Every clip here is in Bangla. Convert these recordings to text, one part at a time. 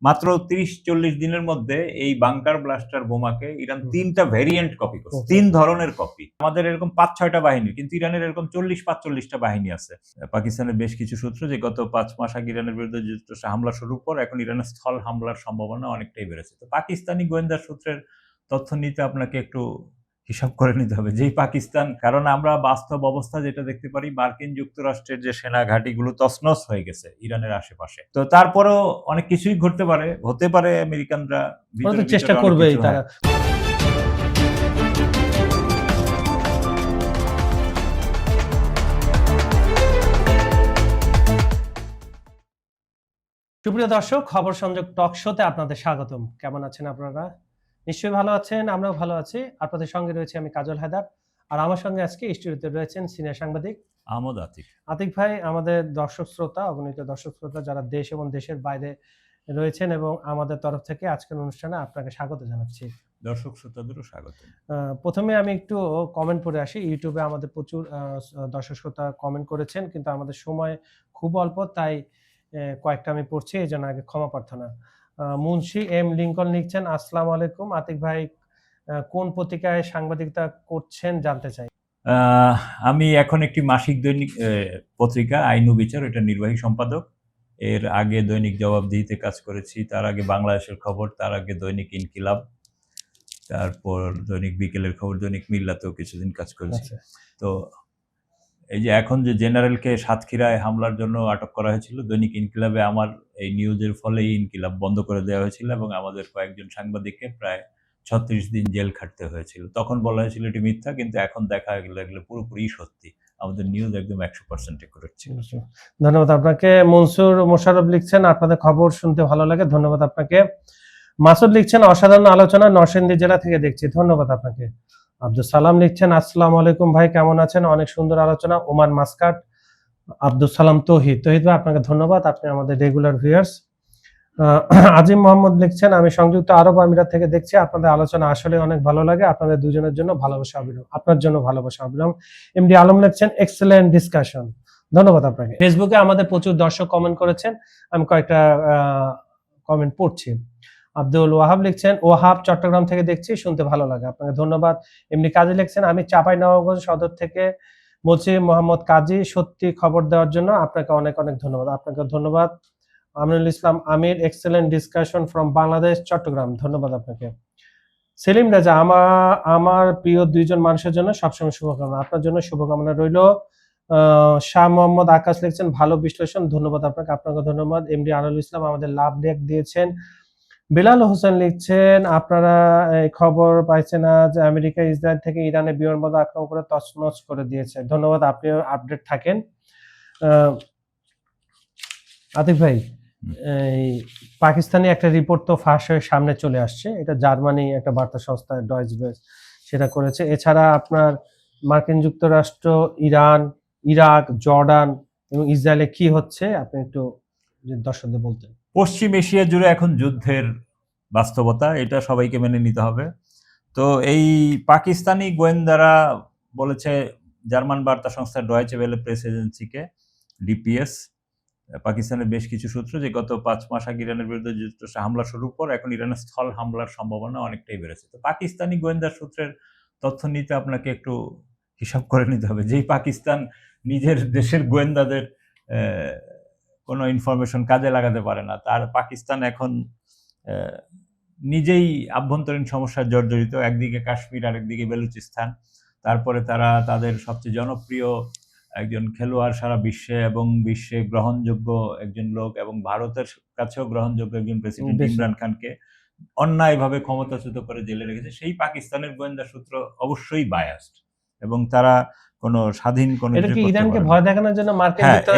মাত্র ৩০-৪০ দিনের মধ্যে এই বাংকার ব্লাস্টার বোমাকে ইরান ৩টা ভেরিয়েন্ট কপি করছে, ৩ ধরনের কপি। আমাদের এরকম ৫-৬টা বাহিনী, কিন্তু ইরানের এরকম ৪০-৪৫টা বাহিনী আছে। পাকিস্তানের বেশ কিছু সূত্র যে গত ৫ মাস আগে ইরানের বিরুদ্ধে যুক্তরাষ্ট্র হামলা শুরুর পর এখন ইরানের স্থল হামলার সম্ভাবনা অনেকটাই বেড়েছে। তো পাকিস্তানি গোয়েন্দা সূত্রের তথ্য নিতে আপনাকে একটু হিসাব করে নিতে হবে যেই পাকিস্তান, কারণ আমরা বাস্তব অবস্থা যেটা দেখতে পারি, মার্কিন যুক্তরাষ্ট্রের যে সেনা ঘাঁটিগুলো তছনছ হয়ে গেছে ইরানের আশেপাশে। তো তারপরেও অনেক কিছুই ঘটতে পারে, হতে পারে আমেরিকানরা চেষ্টা করবে তারা। সুপ্রিয় দর্শক, খবর সংযোগ টক শোতে আপনাদের স্বাগতম। কেমন আছেন আপনারা? নিশ্চয়ই ভালো আছেন, আমরাও ভালো আছি। আপনাদের সঙ্গে রয়েছে আমি কাজল হায়দার, আর আমার সঙ্গে আজকে স্টুডিওতে রয়েছেন সিনিয়র সাংবাদিক আহমদ আতিক। আতিক ভাই, আমাদের দর্শক শ্রোতা, অগণিত দর্শক শ্রোতা যারা দেশ এবং দেশের বাইরে রয়েছেন, এবং আমাদের তরফ থেকে আজকের অনুষ্ঠানে আপনাকে স্বাগত জানাচ্ছি। দর্শক শ্রোতাদেরও স্বাগত। প্রথমে আমি একটু কমেন্ট পড়ে আসি। ইউটিউবে আমাদের প্রচুর দর্শক শ্রোতা কমেন্ট করেছেন, কিন্তু আমাদের সময় খুব অল্প, তাই কয়েকটা আমি পড়ছি, এই জন্য আগে ক্ষমা প্রার্থনা। মুন্সি এম লিঙ্কন লিখছেন, আসসালামু আলাইকুম আতিক ভাই, কোন পত্রিকায় সাংবাদিকতা করছেন জানতে চাই। আমি এখন একটি মাসিক দৈনিক পত্রিকা আইনু বিচার, এটা নির্বাহী সম্পাদক। এর আগে দৈনিক জবাবদিহিতে কাজ করেছি, তার আগে বাংলাদেশের খবর, তার আগে দৈনিক ইনকিলাব, তারপর দৈনিক বিকেলের খবর, দৈনিক মিল্লাতেও কিছুদিন কাজ করেছি। তো এই যে এখন যে জেনারেলকে সাতক্ষীরায় হামলার জন্য আটক করা হয়েছিল, দৈনিক ইনকিলাবে আমার এই নিউজের ফলেই ইনকিলাব বন্ধ করে দেওয়া হয়েছিল এবং আমাদের কয়েকজন সাংবাদিককে প্রায় ৩৬ দিন জেল খাটতে হয়েছিল। তখন বলা হয়েছিল এটি মিথ্যা, কিন্তু এখন দেখা গেল এগুলো পুরোপুরি সত্যি। আমাদের নিউজ একদম 100% অ্যাকুরেট ছিল। ধন্যবাদ আপনাকে। মনসুর মোশাররফ লিখছেন, আপনাদের খবর শুনতে ভালো লাগে, ধন্যবাদ আপনাকে। মাসুদ লিখছেন, অসাধারণ আলোচনা, নরসিংদী জেলা থেকে দেখছি, ধন্যবাদ আপনাকে। আব্দুল সালাম লিখছেন, আসসালামু আলাইকুম ভাই, কেমন আছেন? অনেক সুন্দর আলোচনা। Oman Muscat. আব্দুল সালাম তৌহিদ ভাই, আপনাকে ধন্যবাদ, আপনি আমাদের রেগুলার ভিউয়ার্স। আজিম মোহাম্মদ লিখছেন, আমি সংযুক্ত আরব আমিরাত থেকে দেখছি, আপনাদের আলোচনা আসলে অনেক ভালো লাগে, আপনাদের দুজনের জন্য ভালোবাসা অবিরাম। আপনার জন্য ভালোবাসা অবিরাম। এমডি আলম লিখছেন, এক্সেলেন্ট ডিসকাশন, ধন্যবাদ আপনাকে। ফেসবুকে আমাদের প্রচুর দর্শক কমেন্ট করেছেন, আমি কয়েকটা কমেন্ট পড়ছি। আব্দুল ওয়াহাব লিখছেন, ওয়াহাব চট্টগ্রাম থেকে দেখছি, শুনতে ভালো লাগে, আপনাকে ধন্যবাদ। এমনি কাজী লিখছেন, আমি চাঁপাইনবাবগঞ্জ সদর থেকে বলছি, মোহাম্মদ কাজী, সত্যি খবর দেওয়ার জন্য আপনাকে অনেক অনেক ধন্যবাদ। আপনাকে ধন্যবাদ। Aminul Islam Amir, excellent discussion from Bangladesh, Chittagong, ধন্যবাদ আপনাকে। সেলিম রাজা, আমার প্রিয় দুইজন মানুষের জন্য সবসময় শুভকামনা, আপনার জন্য শুভকামনা রইল। শাহ মোহাম্মদ আকাশ লিখছেন, ভালো বিশ্লেষণ, ধন্যবাদ আপনাকে। আপনাকে ধন্যবাদ। এমডি আনুল ইসলাম আমাদের লাভ রেক দিয়েছেন। বিলাল হোসেন লিখছেন, আপনারা এই খবর পাইছেন না যে আমেরিকা ইসরায়েল থেকে ইরানে বিমানবন্দর আক্রমণ করে তছনছ করে দিয়েছে, ধন্যবাদ, আপনিও আপডেট থাকেন। আতিক ভাই, এই পাকিস্তানি একটা রিপোর্ট তো ফাঁস হয়ে সামনে চলে আসছে, এটা জার্মানি একটা বার্তা সংস্থা ডয়েচ বেস সেটা করেছে। এছাড়া আপনার মার্কিন যুক্তরাষ্ট্র, ইরান, ইরাক, জর্ডান এবং ইসরায়েলে কি হচ্ছে, আপনি একটু দর্শকদের বলতেন। পশ্চিম এশিয়া জুড়ে এখন যুদ্ধের বাস্তবতা, এটা সবাইকে মেনে নিতে হবে। তো এই পাকিস্তানি গোয়েন্দারা বলেছে জার্মান বার্তা সংস্থা ডয়েচে ওয়েলে প্রেস এজেন্সিকে, ডিপিএস, পাকিস্তানের বেশ কিছু সূত্র যে গত ৫ মাস আগে ইরানের বিরুদ্ধে যুক্তরাষ্ট্র হামলা শুরুর পর এখন ইরানের স্থল হামলার সম্ভাবনা অনেকটাই বেড়েছে। তো পাকিস্তানি গোয়েন্দা সূত্রের তথ্য নিতে আপনাকে একটু হিসাব করে নিতে হবে যেই পাকিস্তান নিজের দেশের গোয়েন্দাদের কোনো ইনফরমেশন কাজে লাগাতে পারে না, তার পাকিস্তান এখন নিজেই আভ্যন্তরীণ সমস্যায় জর্জরিত। একদিকে কাশ্মীর, আরেকদিকে বেলুচিস্তান। তারপরে তারা তাদের সবচেয়ে জনপ্রিয় একজন খেলোয়াড় সারা বিশ্বে এবং বিশ্বে গ্রহণযোগ্য একজন লোক এবং ভারতের কাছেও গ্রহণযোগ্য একজন প্রেসিডেন্ট ইমরান খানকে অন্যায়ভাবে ক্ষমতাচ্যুত করে জেলে রেখেছে। সেই পাকিস্তানের গোয়েন্দা সূত্র অবশ্যই বায়াসড এবং তারা কোনো স্বাধীন কোনো ইরানকে ভয় দেখানোর জন্য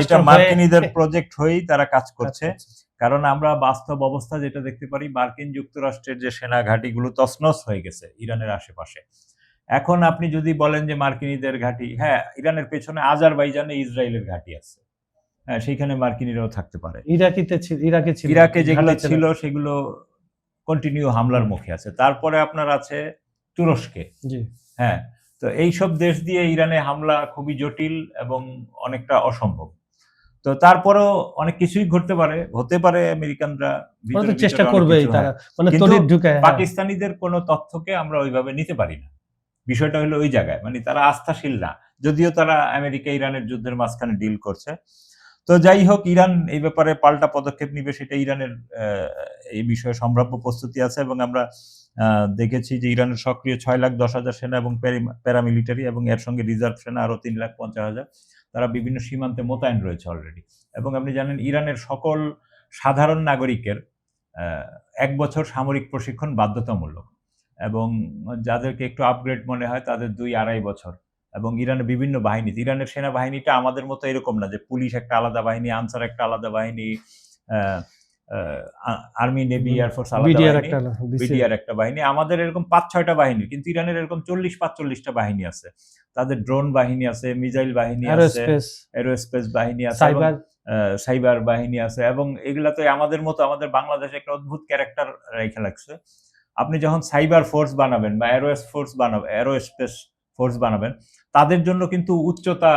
এটা মার্কিনীদের প্রজেক্ট হয়েই তারা কাজ করছে। কারণ আমরা বাস্তব অবস্থা যেটা দেখতে পারি, মার্কিন যুক্তরাষ্ট্রের যে সেনা ঘাঁটিগুলো তছনছ হয়ে গেছে ইরানের আশেপাশে। এখন আপনি যদি বলেন যে মার্কিনীদের ঘাঁটি, হ্যাঁ, ইরানের পেছনে আজারবাইজানে ইসরায়েলের ঘাঁটি আছে, হ্যাঁ, সেইখানে মার্কিনীরাও থাকতে পারে। ইরাকে যেগুলো ছিল সেগুলো কন্টিনিউ হামলার মুখে আছে। তারপরে আপনার আছে তুরস্কে, হ্যাঁ। তো এইসব দেশ দিয়ে ইরানে হামলা খুবই জটিল এবং অনেকটা অসম্ভব। তো তারপরেও অনেক কিছুই হতে পারে আমেরিকানরা ওরা তো ভিতরে চেষ্টা ভিতরে অনেক করবেই কিছু, তারা, হ্যাঁ। মানে কিন্তু তড়িৎ ঢুকায়, হ্যাঁ। পাকিস্তানিদের কোনো তথ্যকে আমরা ওইভাবে নিতে পারি না। বিষয়টা হলো ওই জায়গায়, মানে তারা আস্থাশীল না, যদিও তারা আমেরিকা ইরানের যুদ্ধের মাঝখানে ডিল করছে। তো যাই হোক, ইরান এই ব্যাপারে পাল্টা পদক্ষেপ নিবে, সেটা ইরানের এই বিষয়ে সম্ভাব্য প্রস্তুতি আছে। এবং আমরা দেখেছি যে ইরানের সক্রিয় 6,10,000 সেনা এবং প্যারামিলিটারি এবং এর সঙ্গে রিজার্ভ সেনা আরো 3,50,000 তারা বিভিন্ন সীমান্তে মোতায়েন রয়েছে অলরেডি। এবং আপনি জানেন ইরানের সকল সাধারণ নাগরিকের 1 বছর সামরিক প্রশিক্ষণ বাধ্যতামূলক, এবং যাদেরকে একটু আপগ্রেড মনে হয় তাদের 2-2.5 বছর। এবং ইরানের বিভিন্ন বাহিনী, ইরানের সেনাবাহিনীটা আমাদের মতো এরকম না যে পুলিশ একটা আলাদা বাহিনী, আনসার একটা আলাদা বাহিনী, আর্মি, নেভি, এয়ারফোর্স আলাদা বিডিআর বাহিনী, একটা, বিডিআর একটা বাহিনী। আমাদের এরকম 5-6টা বাহিনী, কিন্তু ইরানের এরকম 40-45টা বাহিনী আছে। তাদের ড্রোন বাহিনী আছে, মিসাইল বাহিনী আছে, এরোস্পেস বাহিনী আছে, সাইবার বাহিনী আছে। এবং এগুলাতে আমাদের মতো, আমাদের বাংলাদেশে একটা অদ্ভুত ক্যারেক্টার রেখে লাগছে। আপনি যখন সাইবার ফোর্স বানাবেন বা এরোস্পেস ফোর্স বানাবেন, তাদের জন্য কিন্তু উচ্চতা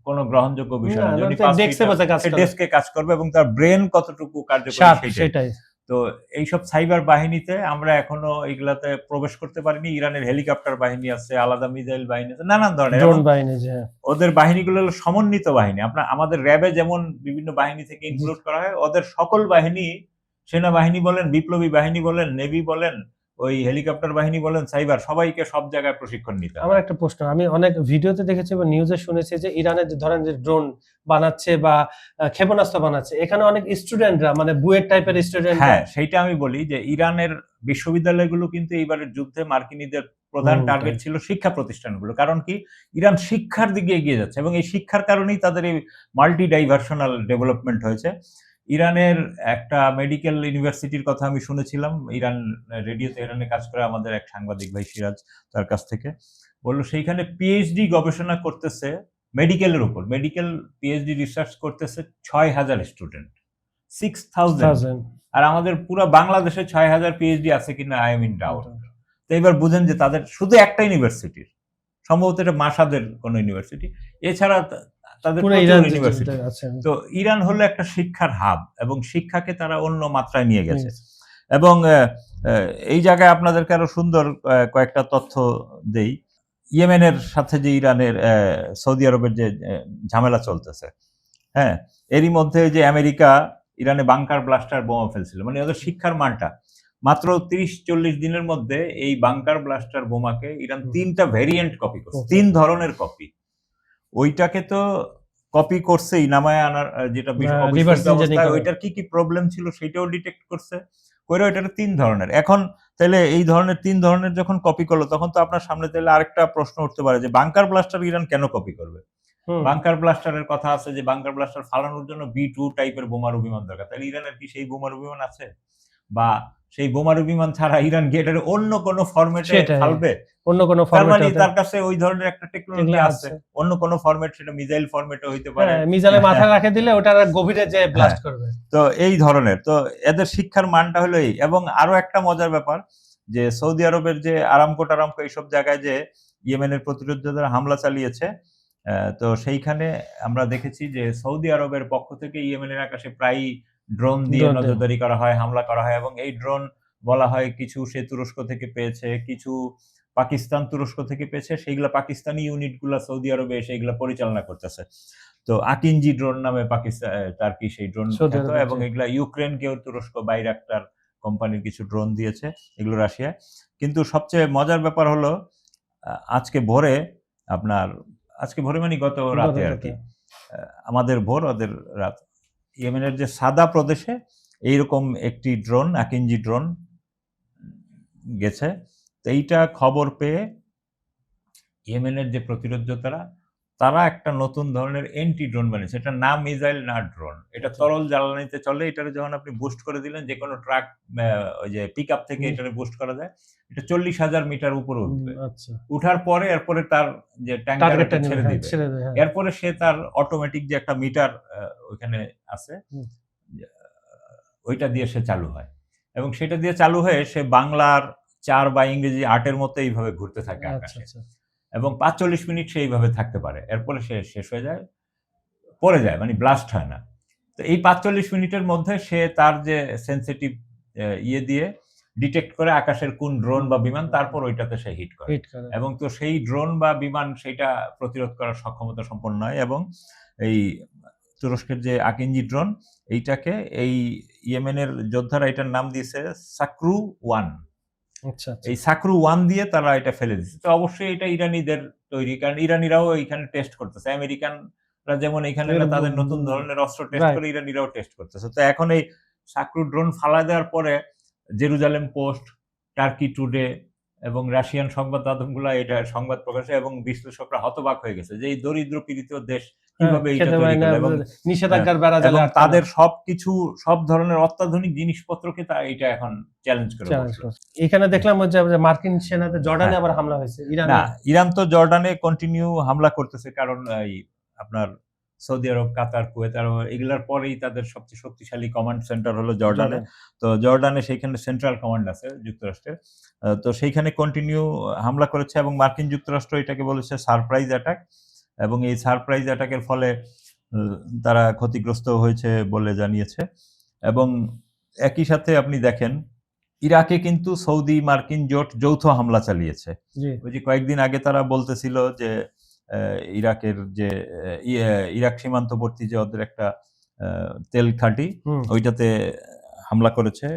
কোনো গ্রহণযোগ্য বিষয় না। যদি 5 ফিট ডেস্কে কাজ করবে এবং তার ব্রেন কতটুকু কার্যকরী সেটাই। তো এইসব সাইবার বাহিনীতে আমরা এখনো এগুলাতে প্রবেশ করতে পারিনি। ইরানের হেলিকপ্টার বাহিনী আছে, আলাদা মিসাইল বাহিনী আছে, নানান ধরনের ড্রোন বাহিনী। ওদের বাহিনীগুলো হলো সমন্বিত বাহিনী। আমাদের র্যাবে যেমন বিভিন্ন বাহিনী থেকে ইনক্লুড করা হয়, ওদের সকল বাহিনী, সেনাবাহিনী বলেন, বিপ্লবী বাহিনী বলেন, নেভি বলেন, ওই হেলিকপ্টার বাহিনী বলেন, সাইবার, সবাইকে সব জায়গায় প্রশিক্ষণ নিতে হয়। আমার একটা প্রশ্ন, আমি অনেক ভিডিওতে দেখেছি বা নিউজে শুনেছি যে ইরানের ধরেন যে ড্রোন বানাচ্ছে বা ক্ষেপণাস্ত্র বানাচ্ছে, এখানে অনেক স্টুডেন্টরা, মানে বুয়েট টাইপের স্টুডেন্ট। হ্যাঁ, সেইটা আমি বলি যে ইরানের বিশ্ববিদ্যালয়গুলো কিন্তু এইবারের যুদ্ধে মার্কিনীদের প্রধান টার্গেট ছিল শিক্ষা প্রতিষ্ঠানগুলো। কারণ কি, ইরান শিক্ষার দিকে এগিয়ে যাচ্ছে এবং এই শিক্ষার কারণেই তাদের এই মাল্টি ডাইভার্সনাল ডেভেলপমেন্ট হয়েছে। ইরানের একটা মেডিকেল ইউনিভার্সিটির কথা আমি শুনেছিলাম, ইরান রেডিও তেহরানে কাজ করে আমাদের এক সাংবাদিক ভাই সিরাজ, তার কাছ থেকে বলল সেইখানে পিএইচডি গবেষণা করতেছে মেডিকেলের উপর, মেডিকেল পিএইচডি রিসার্চ করতেছে 6,000 স্টুডেন্ট, 6,000। আর আমাদের পুরো বাংলাদেশে 6,000 পিএইচডি আছে কিনা আই এম ইন ডাউট। তো এবার বুঝেন যে তাদের শুধু একটা ইউনিভার্সিটির, সম্ভবত এটা মাসাদের কোন ইউনিভার্সিটি, এছাড়া তাদের ইউনিভার্সিটি। তো ইরান হলো একটা শিক্ষার হাব এবং শিক্ষাকে তারা অন্য মাত্রায় নিয়ে গেছে। এবং এই জায়গায় আপনাদেরকে আরো সুন্দর কয়েকটা তথ্য দেই। ইয়েমেনের সাথে যে ইরানের সৌদি আরবের যে ঝামেলা চলতেছে, হ্যাঁ, এরই মধ্যে যে আমেরিকা ইরানে বাংকার ব্লাস্টার বোমা ফেলছিল, মানে ওদের শিক্ষার মানটা মাত্র 30-40 দিনের মধ্যে এই বাংকার ব্লাস্টার বোমাকে ইরান 3টা ভেরিয়েন্ট কপি করছে, 3 ধরনের কপি। ওইটাকে তো কপি করছেই, নামায় আনার যেটা অবস্থায় ওইটার কি কি প্রবলেম ছিল সেটাও ডিটেক্ট করছে, কইরা ওইটার 3 ধরনের। এখন তাহলে এই ধরনের 3 ধরনের যখন কপি করলো, তখন তো আপনার সামনে তাহলে আরেকটা প্রশ্ন উঠতে পারে যে বাংকার ব্লাস্টার ইরান কেন কপি করবে? বাংকার ব্লাস্টারের কথা আছে যে বাংকার ব্লাস্টার ফালানোর জন্য B2 টাইপের বোমারু বিমান দরকার। তাহলে ইরানের কি সেই বোমারু বিমান আছে? বা সেই বোমারু বিমান ছাড়া ইরান কি এটার অন্য কোনো ফরম্যাটে ফালবে? অন্য কোনো ফরম্যাটে তার কাছে ওই ধরনের একটা টেকনোলজি আছে, অন্য কোনো ফরম্যাট, সেটা মিসাইল ফরম্যাটে হইতে পারে। হ্যাঁ, মিসাইলে মাথা রাখে দিলে ওটা গভীরে যে ব্লাস্ট করবে। তো এই ধরনের, তো এদের শিক্ষার মানটা হলো এই। এবং আরো একটা মজার ব্যাপার যে সৌদি আরবের যে আরামকো এইসব জায়গায় যে ইয়েমেনের প্রতিরোধ যোদ্ধারা হামলা চালিয়েছে, তো সেইখানে আমরা দেখেছি যে সৌদি আরবের পক্ষ থেকে ইয়েমেনের আকাশে প্রায় ড্রোন দিয়ে নজরদারি করা হয়, হামলা করা হয়। এবং এই ড্রোন বলা হয় কিছু সে তুরস্ক থেকে পেয়েছে, কিছু পাকিস্তান তুরস্ক থেকে পেয়েছে, সেইগুলা পাকিস্তানি ইউনিটগুলা সৌদি আরবে এসে এগুলা পরিচালনা করতেছে। তো আকিনজি ড্রোন নামে পাকিস্তান টার্কি সেই ড্রোন, এবং এগুলা ইউক্রেনকেও তুরস্ক বাইরাক্টার কোম্পানির কিছু ড্রোন দিয়েছে, এগুলো রাশিয়ায়। কিন্তু সবচেয়ে মজার ব্যাপার হলো আজকে ভোরে মানে গত রাতে আর কি, আমাদের ভোর ওদের রাত, ইয়েমেনের যে সাদা প্রদেশে এইরকম একটি ড্রোন, আকিনজি ড্রোন গেছে। তো এইটা খবর পেয়ে ইয়েমেনের যে প্রতিরোধ যোদ্ধারা, তারা একটা নতুন ধরনের এন্টি ড্রোন বানিয়েছে। এটার নাম মিসাইল না ড্রোন, এটা তরল জ্বালানিতে চলে। এটারে যখন আপনি বুস্ট করে দিলেন, যে কোনো ট্রাক, ওই যে পিকআপ থেকে এটারে বুস্ট করা যায়, এটা 40,000 মিটার উপরে উঠবে। উঠার পরে এরপরে তার যে ট্যাঙ্কারটা ছেড়ে দিবে, এরপরে সে তার অটোমেটিক যে একটা মিটার ওইখানে আছে, ওইটা দিয়ে সে চালু হয়। এবং সেটা দিয়ে চালু হয়ে সে বাংলার 4 বা ইংরেজি 8-এর মতো এইভাবে ঘুরতে থাকে আকাশে। এবং 45 মিনিট সে এইভাবে থাকতে পারে। এরপরে সে শেষ হয়ে যায়, পড়ে যায়, মানে ব্লাস্ট হয় না। তো এই ৪৫ মিনিটের মধ্যে সে তার যে সেন্সিটিভ ইয়ে দিয়ে ডিটেক্ট করে আকাশের কোন ড্রোন বা বিমান, তারপর ওইটাতে সে হিট করে। এবং তো সেই ড্রোন বা বিমান সেটা প্রতিরোধ করার সক্ষমতা সম্পন্ন নয়, এবং এই তুরস্কের যে আকিঞ্জি ড্রোন, এইটাকে এই ইয়েমেনের যোদ্ধারা এটার নাম দিয়েছে সাকরু 1। আচ্ছা আচ্ছা। এই সাকরু 1 দিয়ে তারা এটা ফেলে দিচ্ছে। তো অবশ্যই এটা ইরানিদের তৈরি, কারণ ইরানিরাও এইখানে টেস্ট করতেছে। আমেরিকানরা যেমন এখানে তাদের নতুন ধরনের অস্ত্র টেস্ট করে, ইরানিরাও টেস্ট করতেছে। তো এখন এই সাকরু ড্রোন ফালা দেওয়ার পরে জেরুজালেম পোস্ট, টার্কি টুডে এবং রাশিয়ান সংবাদ মাধ্যমগুলো এটা সংবাদ প্রকাশে, এবং বিশ্লেষকরা হতবাক হয়ে গেছে যে এই দরিদ্র পীড়িত দেশ কিভাবে এটা তৈরি করলো, এবং নিষেধাজ্ঞার বেড়া জালে এবং তাদের সবকিছু, সব ধরনের অত্যাধুনিক জিনিসপত্রকে তা এটা এখন চ্যালেঞ্জ করে বসলো। এখানে দেখলাম যে মার্কিন সেনাদের জর্ডানে আবার হামলা হয়েছে। না, ইরান তো জর্ডানে কন্টিনিউ হামলা করতেছে, কারণ এই আপনার সৌদি আরব, কাতার, কুয়েত এগুলার পরেই তাদের সবচেয়ে শক্তিশালী কমান্ড সেন্টার হলো জর্ডানে। তো জর্ডানে সেইখানে সেন্ট্রাল কমান্ড আছে যুক্তরাষ্ট্রের, তো সেইখানে কন্টিনিউ হামলা করেছে, এবং মার্কিন যুক্তরাষ্ট্র এটাকে বলেছে সারপ্রাইজ অ্যাটাক, এবং এই সারপ্রাইজ অ্যাটাকের ফলে তারা ক্ষতিগ্রস্ত হয়েছে বলে জানিয়েছে। এবং একই সাথে আপনি দেখেন ইরাকে কিন্তু সৌদি মার্কিন জোট যৌথ হামলা চালিয়েছে। ওই যে কয়েকদিন আগে তারা বলতেছিল যে ইরাকের যে ইরাক সীমান্তবর্তী যে ওদের একটা তেল ঘাঁটি, ওইটাতে হামলা করেছে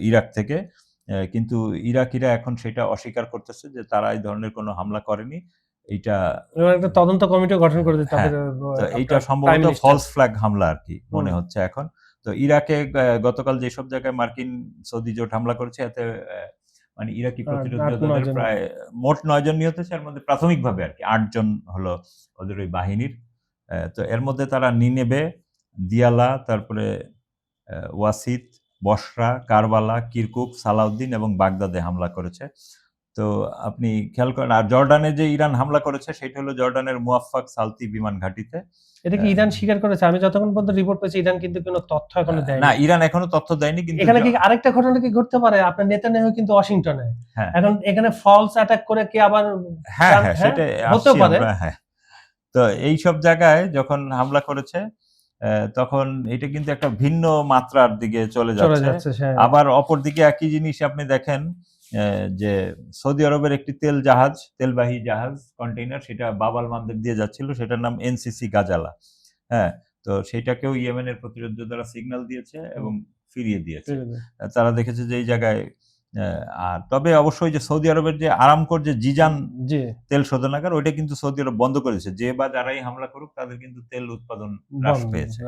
ইরাক থেকে, কিন্তু ইরাকিরা এখন সেটা অস্বীকার করতেছে যে তারা এই ধরনের কোনো হামলা করেনি। এইটা একটা তদন্ত কমিটি গঠন করে দিতে হবে। তো এইটা সম্ভবত ফলস ফ্ল্যাগ হামলা আর কি মনে হচ্ছে এখন। তো ইরাকে গতকাল যেসব জায়গায় মার্কিন সৌদি জোট হামলা করেছে, এতে মানে ইরাকি প্রতিরোধ যোদ্ধাদের প্রায় মোট 9 জন নিহত হয়েছে, এর মধ্যে প্রাথমিকভাবে আর কি 8 জন হলো ওদের ওই বাহিনীর। তো এর মধ্যে তারা নিনেবে, দিয়ালা, তারপরে ওয়াসিত, বসরা, কারবালা, কিরকুক, সালাউদ্দিন এবং বাগদাদে হামলা করেছে। তো আপনি খেয়াল করেন, আর জর্ডানে যে ইরান হামলা করেছে সেটা হলো জর্ডানের মুয়াফফাক সালতি বিমান ঘাঁটিতে। এটা কি ইরান স্বীকার করেছে? আমি যতক্ষণ পর্যন্ত রিপোর্ট পেয়েছি ইরান কিন্তু কোনো তথ্য এখনো দেয়নি। না, ইরান এখনো তথ্য দেয়নি। কিন্তু এখানে কি আরেকটা ঘটনা কি ঘটতে পারে? আপনার নেতানিয়াহু কিন্তু ওয়াশিংটনে, এখন এখানে ফলস অ্যাটাক করে কি আবার সেটা হতে পারে। তো এই সব জায়গায় যখন হামলা করেছে তখন এটা কিন্তু একটা ভিন্ন মাত্রার দিকে চলে যাচ্ছে। আবার অপর দিকে একই জিনিস আপনি দেখেন যে সৌদি আরবের একটি তেলবাহী জাহাজ কন্টেইনার, সেটা বাব আল মানদেব দিয়ে যাচ্ছিল, সেটার নাম এনসিসি গাজালা। তো সেটাকেও ইয়েমেনের প্রতিরোধ যোদ্ধারা সিগন্যাল দিয়েছে এবং ফিরিয়ে দিয়েছে। তারা দেখেছে যে এই জায়গায়, আর তবে অবশ্যই যে সৌদি আরবের যে আরামকোর যে জিজান তেল শোধনাগার, ওইটা কিন্তু সৌদি আরব বন্ধ করেছে। যে বা যারাই হামলা করুক তাদের কিন্তু তেল উৎপাদন হ্রাস পেয়েছে।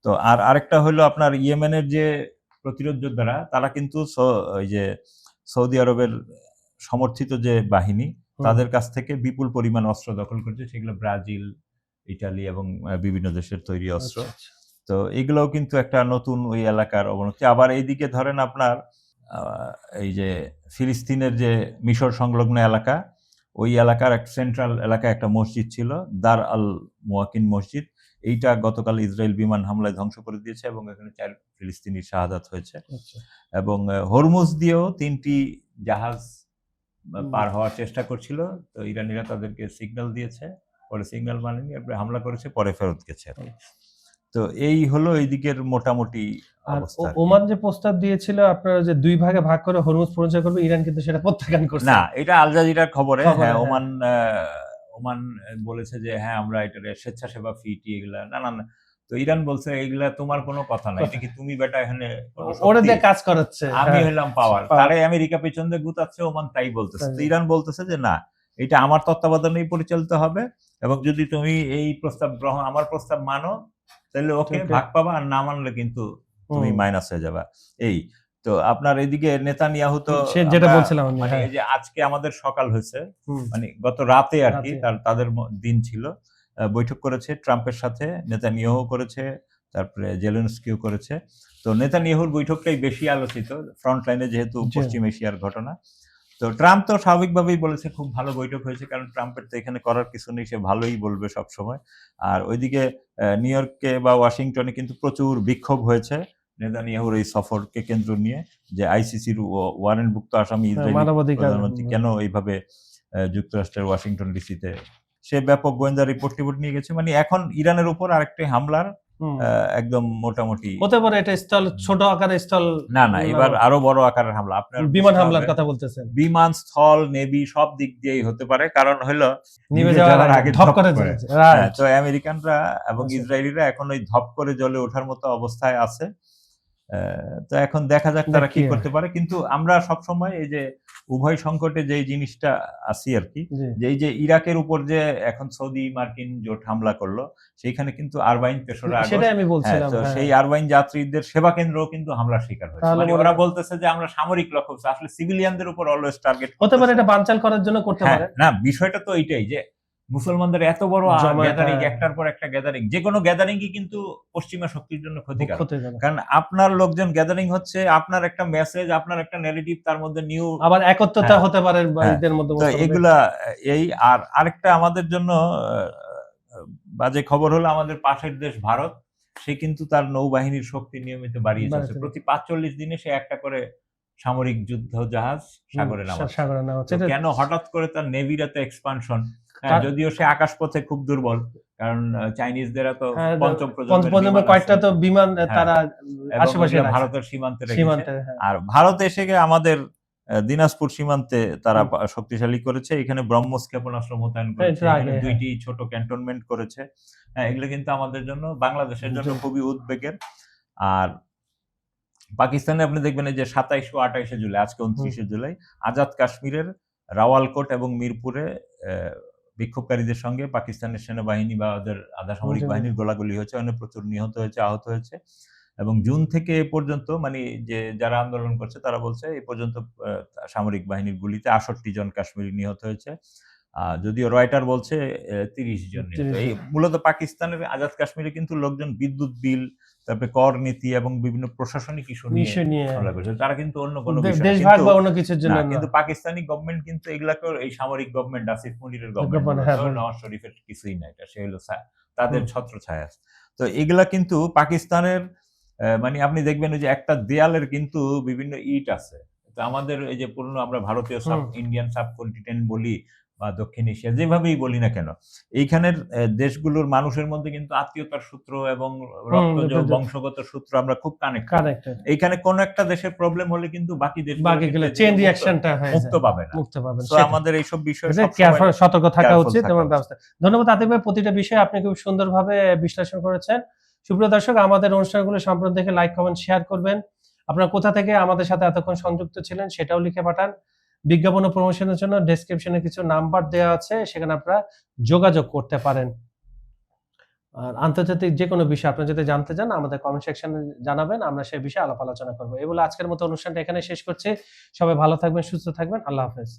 তো আর আরেকটা হলো আপনার ইয়েমেনের যে প্রতিরোধ যোদ্ধারা, তারা কিন্তু ওই যে সৌদি আরবের সমর্থিত যে বাহিনী, তাদের কাছ থেকে বিপুল পরিমাণ অস্ত্র দখল করেছে, সেগুলো ব্রাজিল, ইটালি এবং বিভিন্ন দেশের তৈরি অস্ত্র। তো এগুলোও কিন্তু একটা নতুন ওই এলাকার অবনতি। আবার এইদিকে ধরেন আপনার এই যে ফিলিস্তিনের যে মিশর সংলগ্ন এলাকা, ওই এলাকার এক সেন্ট্রাল এলাকায় একটা মসজিদ ছিল, দার আল মুয়াকিন মসজিদ। এইটা গতকাল ইসরায়েল বিমান হামলায় ধ্বংস করে দিয়েছে, এবং এখানে 4 ফিলিস্তিনি শাহাদাত হয়েছে। এবং হরমুজ দিয়েও 3টি জাহাজ পার হওয়ার চেষ্টা করছিল, তো ইরানিরা তাদেরকে সিগন্যাল দিয়েছে, পরে সিগন্যাল মানেনি, এরপরে হামলা করেছে, পরে ফেরত গেছে। তো এই হলো এই দিকের মোটামুটি অবস্থা। ওমান যে প্রস্তাব দিয়েছিল আপনারা যে 2 ভাগে ভাগ করে হরমুজ পরিচয় করবে, ইরান কিন্তু সেটা প্রত্যাখ্যান করছে। না, এটা আল জাজিরার খবরে। হ্যাঁ, ওমান বলেছে যে হ্যাঁ আমরা এটা স্বেচ্ছাসেবা ফিটি এগুলা না। তো ইরান বলছে এগুলা তোমার কোনো কথা না, এটা কি তুমি বেটা এখানে ওরে দিয়ে কাজ করাচ্ছে, আমি হলাম পাওয়ার, তারে আমেরিকা পেছন দিয়ে গুতাচ্ছে, ওমান তাই বলতেছে। তো ইরান বলতেছে যে না, এটা আমার তত্ত্বাবধানেই পরিচালিত হবে, এবং যদি তুমি এই প্রস্তাব গ্রহণ, আমার প্রস্তাব মানো, তাহলে ওকে ভাগ পাবা, আর না মানলে কিন্তু তুমি মাইনাস হয়ে যাবা। এই তো আপনার এদিকে নেতানিয়াহু তো যেটা বলছিলাম, মানে এই যে আজকে আমাদের সকাল হয়েছে, মানে গত রাতে আর কি তাদের দিন ছিল, বৈঠক করেছে ট্রাম্পের সাথে, নেতানিয়াহু করেছে, তারপরে জেলেনস্কিও করেছে। তো নেতানিয়াহুর বৈঠকটাই বেশি আলোচিত ফ্রন্ট লাইনে, যেহেতু পশ্চিম এশিয়ার ঘটনা। তো ট্রাম্প তো স্বাভাবিকভাবেই বলেছে খুব ভালো বৈঠক হয়েছে, কারণ ট্রাম্পের তো এখানে করার কিছু নেই, সে ভালোই বলবে সব সময়। আর ওইদিকে নিউ ইয়র্কে বা ওয়াশিংটনে কিন্তু প্রচুর বিক্ষোভ হয়েছে নেতানিয়াহুর এই সফরকে কেন্দ্র নিয়ে, যে আইসিসির ওয়ারেন্টভুক্ত আসামি ইসরায়েলি প্রধানমন্ত্রী কেন এইভাবে যুক্তরাষ্ট্রের ওয়াশিংটন ডিসিতে সে ব্যাপক গোয়েন্দা রিপোর্ট নিয়ে গেছে। মানে এখন ইরানের উপর আরেকটি হামলার একদম মোটামুটি হতে পারে এটা স্থল, ছোট আকারের স্থল না, এবার আরো বড় আকারের হামলা। আপনার বিমান হামলার কথা বলতেছেন। বিমান, স্থল, নেভি সব দিক দিয়েই হতে পারে, কারণ হলো নিভে যাওয়ার আগে ধপ করে জ্বলছে। রাইট। তো আমেরিকানরা এবং ইসরায়েলিরা এখন ওই ধপ করে জ্বলে ওঠার মতো অবস্থায় আছে। তো এখন দেখা যাক তারা কি করতে পারে। কিন্তু আমরা সবসময় এই যে উভয় সংকটে যে জিনিসটা আছি আর কি, যে এই যে ইরাকের উপর যে এখন সৌদি মার্কিন জোট হামলা করলো, সেইখানে কিন্তু আরবাইন 3রা আগস্ট, সেটাই আমি বলছিলাম। তো সেই আরবাইন যাত্রীদের সেবা কেন্দ্রও কিন্তু হামলার শিকার হয়েছে। মানে ওরা বলতেছে যে আমরা সামরিক লক্ষ্য, আসলে সিভিলিয়ানদের উপর অলওয়েজ টার্গেট হতে পারে, এটা বানচাল করার জন্য করতে পারে। না, বিষয়টা তো এইটাই যে মুসলমানদের এত বড় গ্যাদারিং, একটার পর একটা গ্যাদারিং, যে কোনো গ্যাদারিংই কিন্তু পশ্চিমা শক্তির জন্য ক্ষতিকারক। কারণ আপনার লোকজন গ্যাদারিং হচ্ছে, আপনার একটা মেসেজ, আপনার একটা ন্যারেটিভ, তার মধ্যে নিউ আবার একত্রতা হতে পারে এদের মধ্যে। তো এগুলা এই আর আরেকটা আমাদের জন্য বাজে খবর হলো আমাদের পাশের দেশ ভারত, সে কিন্তু তার নৌবাহিনীর শক্তি নিয়মিত বাড়িয়ে চলছে। প্রতি 45 দিনে সে একটা করে সামরিক যুদ্ধ জাহাজ সাগরে নামাচ্ছে। কেন হঠাৎ করে তার নেভির এত এক্সপানশন? যদিও সে আকাশপথে খুব দুর্বল, কারণ চাইনিজদের তো পঞ্চম প্রজন্মের কয়েকটা তো বিমান তারা আশেপাশে ভারতের সীমান্তে রেখেছে। আর ভারত এসে আমাদের দিনাজপুর সীমান্তে তারা শক্তিশালী করেছে, এখানে ব্রহ্মস ক্ষেপণাস্ত্র মোতায়েন করেছে, এখানে 2টি ছোট ক্যান্টনমেন্ট করেছে। এগুলো কিন্তু আমাদের জন্য, বাংলাদেশের জন্য খুবই উদ্বেগের। আর পাকিস্তানে আপনি দেখবেন যে 27 ও 28 জুলাই, আজকে 29 জুলাই, আজাদ কাশ্মীরের রাওয়ালকোট এবং মিরপুরে বিক্ষোভকারীদের সঙ্গে পাকিস্তানের সেনাবাহিনী বা ওদের আধা সামরিক বাহিনীর গোলাগুলি হয়েছে, অনেক প্রচুর নিহত হয়েছে, আহত হয়েছে। এবং জুন থেকে এ পর্যন্ত, মানে যে যারা আন্দোলন করছে তারা বলছে এই পর্যন্ত সামরিক বাহিনীর গুলিতে 68 জন কাশ্মীরি নিহত হয়েছে। যদিও রয়টার বলছে 30 জন নিহত। এই মূলত পাকিস্তানের আজাদ কাশ্মীরে কিন্তু লোকজন বিদ্যুৎ বিল, তারপরে কর নীতি এবং বিভিন্ন প্রশাসনিক ইস্যু নিয়ে হামলা করেছে। তারা কিন্তু অন্য কোনো কিন্তু পাকিস্তানি গভর্নমেন্ট কিন্তু এগুলাকে, এই সামরিক গভর্নমেন্ট, আসিফ মুনিরের গভর্নমেন্ট, নওয়াজ শরীফের কিছুই না, এটা সে হলো তাদের ছত্রছায়া। তো এগুলা কিন্তু পাকিস্তানের, মানে আপনি দেখবেন যে একটা দেয়ালের কিন্তু বিভিন্ন ইট আছে। তো আমাদের এই যে পুরনো আমরা ভারতীয় ইন্ডিয়ান সাবকন্টিনেন্ট বলি বা দক্ষিণ এশিয়া, যেভাবেই বলি না কেন, এইখানের দেশগুলোর মানুষের মধ্যে কিন্তু আত্মীয়তার সূত্র এবং রক্তজ বংশগত সূত্র আমরা খুব কানেক্টেড। এইখানে কোন একটা দেশের প্রবলেম হলে কিন্তু বাকি দেশগুলো চেইন রিঅ্যাকশনটা মুক্ত পাবে না। তো আমাদের এইসব বিষয়ে সতর্ক থাকা উচিত এবং ব্যবস্থা। ধন্যবাদ আতিক ভাই, প্রতিটা বিষয়ে আপনি খুব সুন্দরভাবে বিশ্লেষণ করেছেন। সুপ্রিয় দর্শক, আমাদের অনুষ্ঠানগুলো সম্পূর্ণ দেখে লাইক, কমেন্ট, শেয়ার করবেন। আপনারা কোথা থেকে আমাদের সাথে এতক্ষণ সংযুক্ত ছিলেন সেটাও লিখে পাঠান। বিজ্ঞাপন ও প্রমোশনের জন্য ডেসক্রিপশনে কিছু নাম্বার দেওয়া আছে, সেখানে আপনারা যোগাযোগ করতে পারেন। আর আন্তর্জাতিক যে কোনো বিষয় আপনি যদি জানতে চান আমাদের কমেন্ট সেকশনে জানাবেন, আমরা সেই বিষয়ে আলাপ আলোচনা করবো। এই বলে আজকের মতো অনুষ্ঠানটা এখানে শেষ করছি। সবাই ভালো থাকবেন, সুস্থ থাকবেন। আল্লাহ হাফেজ।